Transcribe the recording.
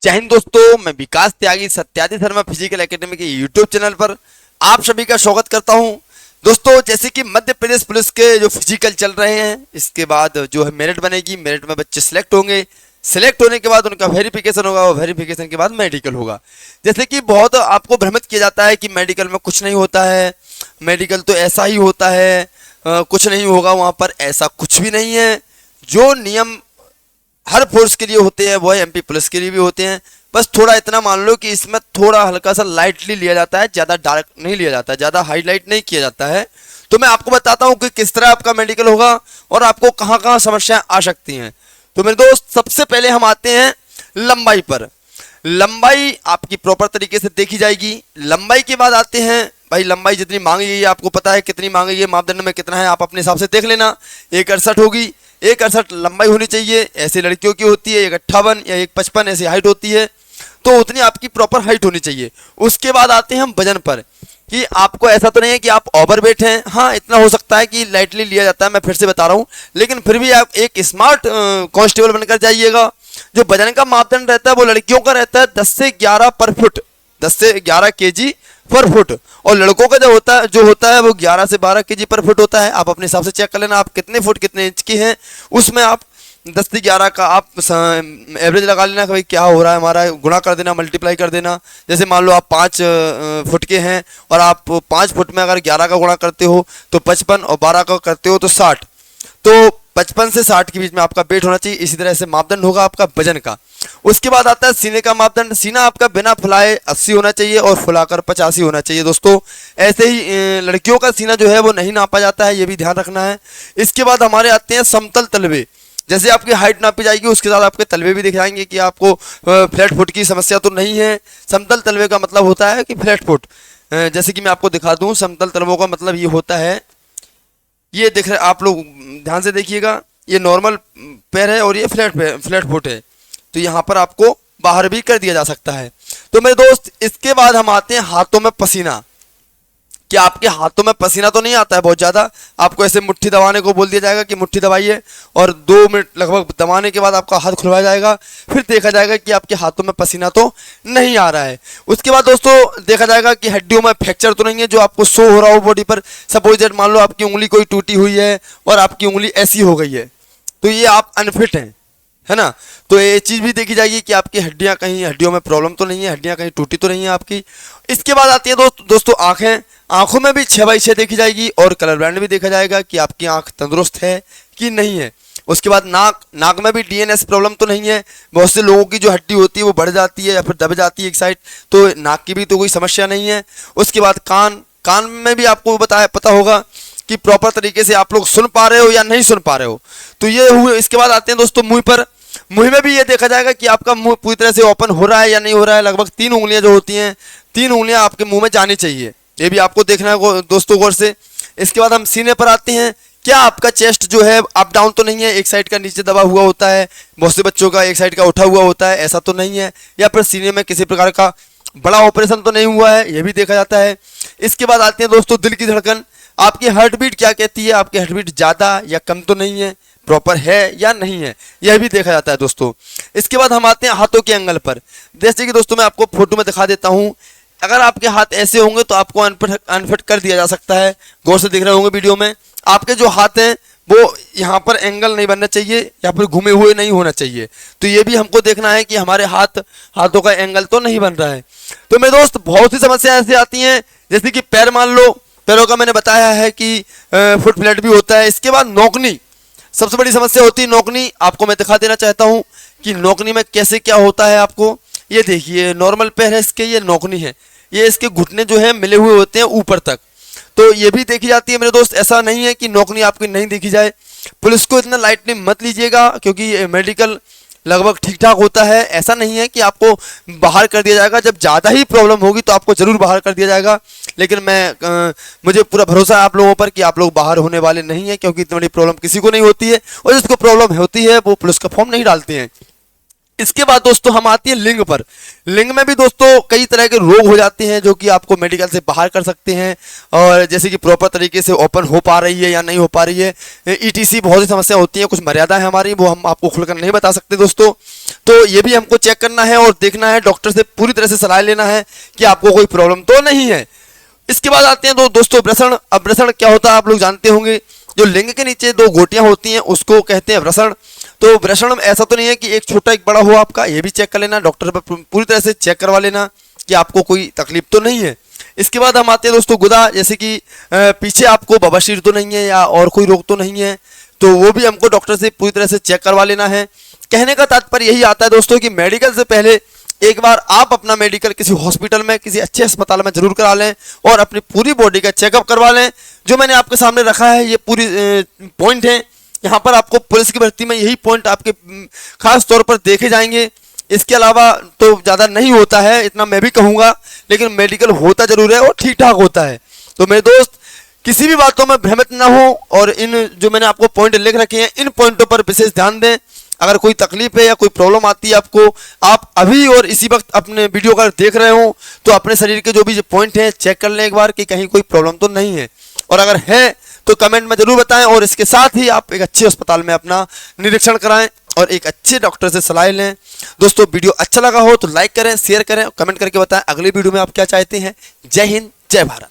जय हिंद दोस्तों, मैं विकास त्यागी सत्यादि शर्मा फिजिकल एकेडमी के यूट्यूब चैनल पर आप सभी का स्वागत करता हूं। दोस्तों, जैसे कि मध्य प्रदेश पुलिस के जो फिजिकल चल रहे हैं, इसके बाद जो है मेरिट बनेगी, मेरिट में बच्चे सिलेक्ट होंगे, सिलेक्ट होने के बाद उनका वेरिफिकेशन होगा और वेरिफिकेशन के बाद मेडिकल होगा। जैसे कि बहुत आपको भ्रमित किया जाता है कि मेडिकल में कुछ नहीं होता है, मेडिकल तो ऐसा ही होता है, कुछ नहीं होगा वहाँ पर। ऐसा कुछ भी नहीं है। जो नियम हर फोर्स के लिए होते हैं वो एमपी पुलिस के लिए भी होते हैं। बस थोड़ा इतना मान लो कि इसमें थोड़ा हल्का सा लाइटली लिया जाता है, ज़्यादा डार्क नहीं लिया जाता है, ज़्यादा हाईलाइट नहीं किया जाता है। तो मैं आपको बताता हूँ कि किस तरह आपका मेडिकल होगा और आपको कहाँ कहाँ समस्याएं आ सकती हैं। तो मेरे दोस्त, सबसे पहले हम आते हैं लंबाई पर। लंबाई आपकी प्रॉपर तरीके से देखी जाएगी। लंबाई के बाद आते हैं भाई, लंबाई जितनी मांगी गई है आपको पता है कितनी मांगी गई है, मापदंड में कितना है आप अपने हिसाब से देख लेना। 168 होगी, 168 लंबाई होनी चाहिए। ऐसे लड़कियों की होती है 158 या 155 ऐसी हाइट होती है, तो उतनी आपकी प्रॉपर हाइट होनी चाहिए। उसके बाद आते हैं हम वजन पर कि आपको ऐसा तो नहीं है कि आप ओवरवेट हैं। हाँ, इतना हो सकता है कि लाइटली लिया जाता है, मैं फिर से बता रहा हूँ, लेकिन फिर भी आप एक स्मार्ट कांस्टेबल बनकर जाइएगा। जो वजन का मापदंड रहता है वो लड़कियों का रहता है 10 से 11 पर फुट, 10 से 11 केजी पर फुट, और लड़कों का जो होता है वो 11 से 12 केजी पर फुट होता है। आप अपने हिसाब से चेक कर लेना आप कितने फुट कितने इंच की हैं, उसमें आप 10 से 11 का आप एवरेज लगा लेना कि भाई क्या हो रहा है हमारा, गुणा कर देना, मल्टीप्लाई कर देना। जैसे मान लो आप 5 फुट के हैं और आप 5 फुट में अगर 11 का गुणा करते हो तो 55 और 12 का करते हो तो 60, तो 55 से 60 के बीच में आपका वेट होना चाहिए। इसी तरह से मापदंड होगा आपका वजन का। उसके बाद आता है सीने का मापदंड। सीना आपका बिना फुलाए 80 होना चाहिए और फुलाकर 85 होना चाहिए। दोस्तों, ऐसे ही लड़कियों का सीना जो है वो नहीं नापा जाता है, ये भी ध्यान रखना है। इसके बाद हमारे आते हैं समतल तलवे। जैसे आपकी हाइट नापी जाएगी उसके साथ आपके तलवे भी दिख जाएंगे कि आपको फ्लैट फुट की समस्या तो नहीं है। समतल तलवे का मतलब होता है कि फ्लैट फुट, जैसे कि मैं आपको दिखा दूं, समतल तलवों का मतलब ये होता है, ये देख रहे आप लोग ध्यान से देखिएगा, ये नॉर्मल पैर है और ये फ्लैट फुट है, तो यहाँ पर आपको बाहर भी कर दिया जा सकता है। तो मेरे दोस्त, इसके बाद हम आते हैं हाथों में पसीना। क्या आपके हाथों में पसीना तो नहीं आता है बहुत ज़्यादा? आपको ऐसे मुट्ठी दबाने को बोल दिया जाएगा कि मुट्ठी दबाइए, और 2 मिनट लगभग दबाने के बाद आपका हाथ खुलवाया जाएगा, फिर देखा जाएगा कि आपके हाथों में पसीना तो नहीं आ रहा है। उसके बाद दोस्तों देखा जाएगा कि हड्डियों में फ्रैक्चर तो नहीं है जो आपको शो हो रहा हो बॉडी पर। सपोज दैट मान लो आपकी उंगली कोई टूटी हुई है और आपकी उंगली ऐसी हो गई है, तो ये आप अनफिट हैं, है ना। तो ये चीज़ भी देखी जाएगी कि आपकी हड्डियां कहीं, हड्डियों में प्रॉब्लम तो नहीं है, हड्डियां कहीं टूटी तो नहीं है आपकी। इसके बाद आती है दोस्तों आंखें। आंखों में भी 6/6 देखी जाएगी और कलर ब्रांड भी देखा जाएगा कि आपकी आंख तंदुरुस्त है कि नहीं है। उसके बाद नाक में भी डीएनएस प्रॉब्लम तो नहीं है। बहुत से लोगों की जो हड्डी होती है वो बढ़ जाती है या फिर दब जाती है एक साइड, तो नाक की भी तो कोई समस्या नहीं है। उसके बाद कान में भी आपको पता होगा कि प्रॉपर तरीके से आप लोग सुन पा रहे हो या नहीं सुन पा रहे हो, तो ये हुए। इसके बाद आते हैं दोस्तों मुंह पर। मुंह में भी ये देखा जाएगा कि आपका मुंह पूरी तरह से ओपन हो रहा है या नहीं हो रहा है। लगभग 3 उंगलियां जो होती हैं, 3 उंगलियां आपके मुंह में जानी चाहिए, ये भी आपको देखना है दोस्तों गौर से। इसके बाद हम सीने पर आते हैं। क्या आपका चेस्ट जो है अप डाउन तो नहीं है, एक साइड का नीचे दबा हुआ होता है, बहुत से बच्चों का एक साइड का उठा हुआ होता है, ऐसा तो नहीं है, या फिर सीने में किसी प्रकार का बड़ा ऑपरेशन तो नहीं हुआ है, यह भी देखा जाता है। इसके बाद आते हैं दोस्तों दिल की धड़कन। आपकी हार्ट बीट क्या कहती है, आपकी हार्ट बीट ज़्यादा या कम तो नहीं है, प्रॉपर है या नहीं है, यह भी देखा जाता है दोस्तों। इसके बाद हम आते हैं हाथों के एंगल पर। जैसे कि दोस्तों मैं आपको फोटो में दिखा देता हूँ, अगर आपके हाथ ऐसे होंगे तो आपको अनफिट कर दिया जा सकता है। गौर से देख रहे होंगे वीडियो में, आपके जो हाथ हैं वो यहाँ पर एंगल नहीं बनना चाहिए या फिर घूमे हुए नहीं होना चाहिए, तो ये भी हमको देखना है कि हमारे हाथों का एंगल तो नहीं बन रहा है। तो मेरे दोस्त, बहुत सी समस्या ऐसी आती हैं, जैसे कि पैर मान लो, पैरों का मैंने बताया है कि फुट फ्लैट भी होता है। इसके बाद नौकनी, सबसे बड़ी समस्या होती है नौकनी। आपको मैं दिखा देना चाहता हूँ कि नौकनी में कैसे क्या होता है। आपको ये देखिए, नॉर्मल पैर है इसके, ये नौकनी है, ये इसके घुटने जो है मिले हुए होते हैं ऊपर तक, तो ये भी देखी जाती है मेरे दोस्त। ऐसा नहीं है कि नौकनी आपकी नहीं देखी जाए। पुलिस को इतना लाइटली मत लीजिएगा, क्योंकि मेडिकल लगभग ठीक ठाक होता है। ऐसा नहीं है कि आपको बाहर कर दिया जाएगा, जब ज़्यादा ही प्रॉब्लम होगी तो आपको ज़रूर बाहर कर दिया जाएगा, लेकिन मुझे पूरा भरोसा है आप लोगों पर कि आप लोग बाहर होने वाले नहीं हैं, क्योंकि इतनी बड़ी प्रॉब्लम किसी को नहीं होती है, और जिसको प्रॉब्लम होती है वो पुलिस का फॉर्म नहीं डालते हैं। इसके बाद दोस्तों हम आती है लिंग पर। लिंग में भी दोस्तों कई तरह के रोग हो जाते हैं जो कि आपको मेडिकल से बाहर कर सकते हैं, और जैसे कि प्रॉपर तरीके से ओपन हो पा रही है या नहीं हो पा रही है, ईटीसी बहुत सी समस्या होती है, कुछ मर्यादा है हमारी, वो हम आपको खुलकर नहीं बता सकते दोस्तों। तो ये भी हमको चेक करना है और देखना है, डॉक्टर से पूरी तरह से सलाह लेना है कि आपको कोई प्रॉब्लम तो नहीं है। इसके बाद आते हैं दोस्तों वृषण। अब वृषण क्या होता है आप लोग जानते होंगे, जो लिंग के नीचे दो गोटियां होती हैं उसको कहते हैं वृषण। तो वृषण ऐसा तो नहीं है कि एक छोटा एक बड़ा हो आपका, ये भी चेक कर लेना, डॉक्टर पर पूरी तरह से चेक करवा लेना कि आपको कोई तकलीफ तो नहीं है। इसके बाद हम आते हैं दोस्तों गुदा, जैसे कि पीछे आपको बवासीर तो नहीं है या और कोई रोग तो नहीं है, तो वो भी हमको डॉक्टर से पूरी तरह से चेक करवा लेना है। कहने का तात्पर्य यही आता है दोस्तों कि मेडिकल से पहले एक बार आप अपना मेडिकल किसी हॉस्पिटल में, किसी अच्छे अस्पताल में जरूर करा लें और अपनी पूरी बॉडी का चेकअप करवा लें। जो मैंने आपके सामने रखा है ये पूरी पॉइंट है, यहाँ पर आपको पुलिस की भर्ती में यही पॉइंट आपके खास तौर पर देखे जाएंगे। इसके अलावा तो ज़्यादा नहीं होता है, इतना मैं भी कहूँगा, लेकिन मेडिकल होता जरूर है और ठीक ठाक होता है। तो मेरे दोस्त किसी भी बातों में भ्रमित ना हो और इन जो मैंने आपको पॉइंट लिख रखे हैं इन पॉइंटों पर विशेष ध्यान दें। अगर कोई तकलीफ है या कोई प्रॉब्लम आती है आपको, आप अभी और इसी वक्त अपने वीडियो अगर देख रहे हो तो अपने शरीर के जो भी पॉइंट हैं चेक कर लें एक बार कि कहीं कोई प्रॉब्लम तो नहीं है, और अगर है तो कमेंट में जरूर बताएं। और इसके साथ ही आप एक अच्छे अस्पताल में अपना निरीक्षण कराएं और एक अच्छे डॉक्टर से सलाह लें। दोस्तों वीडियो अच्छा लगा हो तो लाइक करें, शेयर करें और कमेंट करके बताएं अगली वीडियो में आप क्या चाहते हैं। जय हिंद, जय भारत।